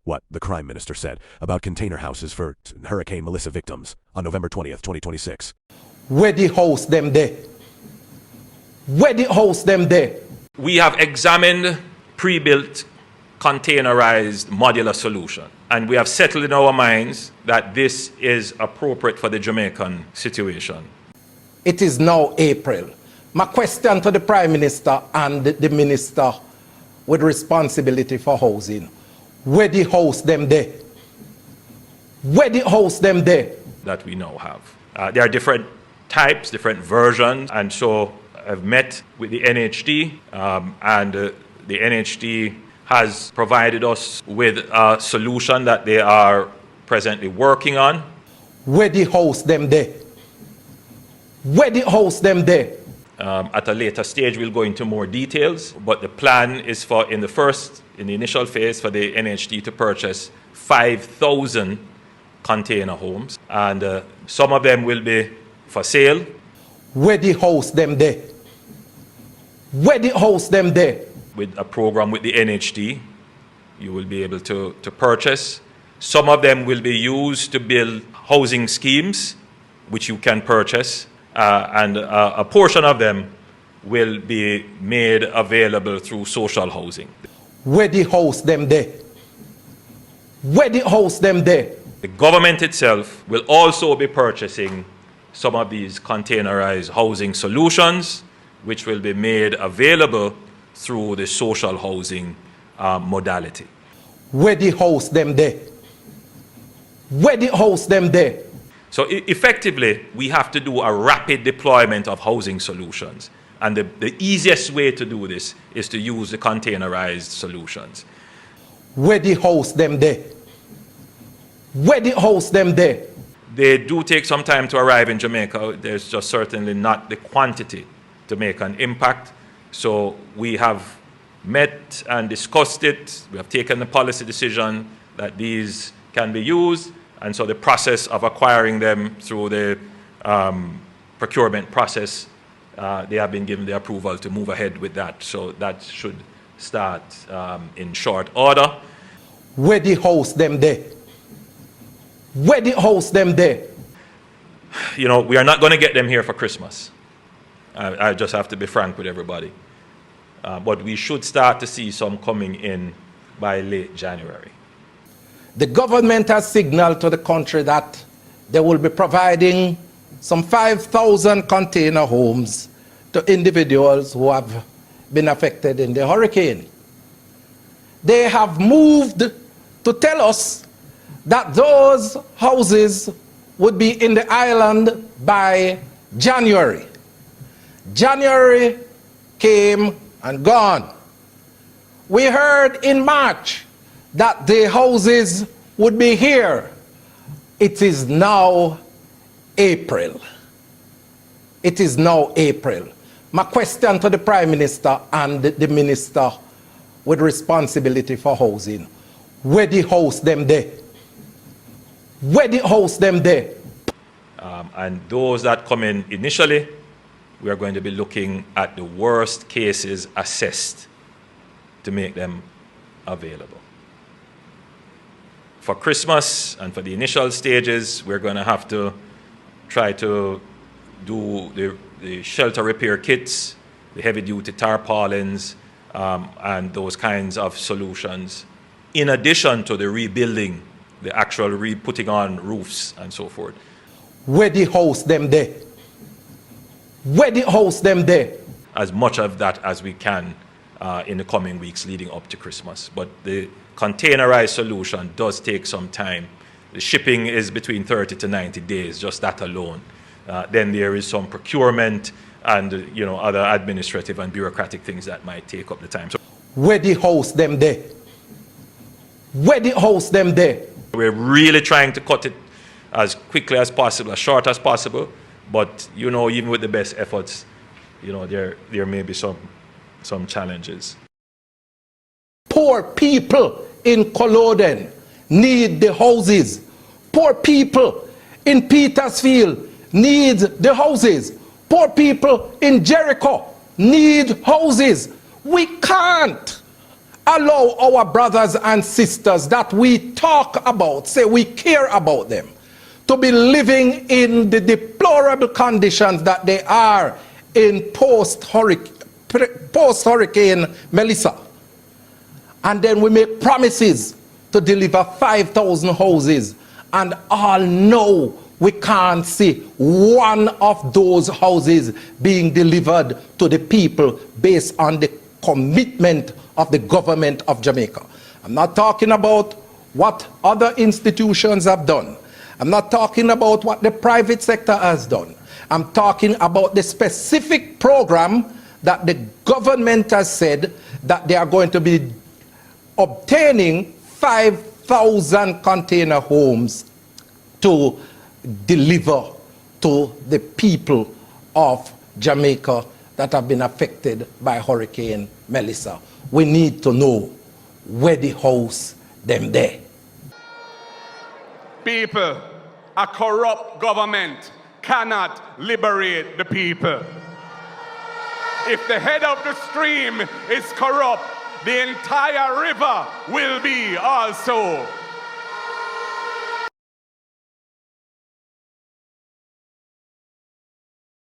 what the Crime Minister said about container houses for Hurricane Melissa victims on November 20th, 2026. Where the house them there? Where the house them there? We have examined pre-built containerized modular solution, and we have settled in our minds that this is appropriate for the Jamaican situation. It is now April. My question to the Prime Minister and the Minister with responsibility for housing: where the house them there? Where the house them there? That we now have. There are different types, different versions, and so I've met with the NHD, and the NHD has provided us with a solution that they are presently working on. Where the house them there? Where the house them there? At a later stage, we'll go into more details, but the plan is for, in the initial phase, for the NHD to purchase 5,000 container homes, and some of them will be for sale. Where the house them there? Where the house them there? With a program with the NHD, you will be able to purchase. Some of them will be used to build housing schemes, which you can purchase, and a portion of them will be made available through social housing. Where the house them there? Where the house them there? The government itself will also be purchasing some of these containerized housing solutions, which will be made available through the social housing modality. Where the house them there? Where the house them there? So effectively, we have to do a rapid deployment of housing solutions. And the easiest way to do this is to use the containerized solutions. Where the house them there? Where the house them there? They do take some time to arrive in Jamaica. There's just certainly not the quantity to make an impact. So we have met and discussed it. We have taken the policy decision that these can be used. And so the process of acquiring them through the procurement process, they have been given the approval to move ahead with that. So that should start in short order. Where the house them there? Where the house them there? You know, we are not going to get them here for Christmas. I just have to be frank with everybody. But we should start to see some coming in by late January. The government has signaled to the country that they will be providing some 5,000 container homes to individuals who have been affected in the hurricane. They have moved to tell us that those houses would be in the island by January. January came and gone. We heard in March that the houses would be here. It is now April. It is now April. My question to the Prime Minister and the Minister with responsibility for housing: where the house them there? Where the house them there? And those that come in initially, we are going to be looking at the worst cases assessed to make them available. For Christmas and for the initial stages, we're going to have to try to do the shelter repair kits, the heavy-duty tarpaulins, and those kinds of solutions, in addition to the rebuilding, the actual putting on roofs and so forth. Where the house them there? Where the house them there? As much of that as we can in the coming weeks leading up to Christmas. But the containerized solution does take some time. The shipping is between 30 to 90 days, just that alone. Then there is some procurement and other administrative and bureaucratic things that might take up the time. So where the house them there? Where the house them there? We're really trying to cut it as quickly as possible, as short as possible. But even with the best efforts, there may be some challenges. Poor people in Culloden need the houses. Poor people in Petersfield need the houses. Poor people in Jericho need houses. We can't allow our brothers and sisters that we talk about, say we care about them, to be living in the deplorable conditions that they are in post-Hurricane Melissa. And then we make promises to deliver 5,000 houses, and all know we can't see one of those houses being delivered to the people based on the commitment of the government of Jamaica. I'm not talking about what other institutions have done. I'm not talking about what the private sector has done. I'm talking about the specific program that the government has said that they are going to be obtaining 5,000 container homes to deliver to the people of Jamaica that have been affected by Hurricane Melissa. We need to know where the house them there. People, a corrupt government cannot liberate the people. If the head of the stream is corrupt, the entire river will be also.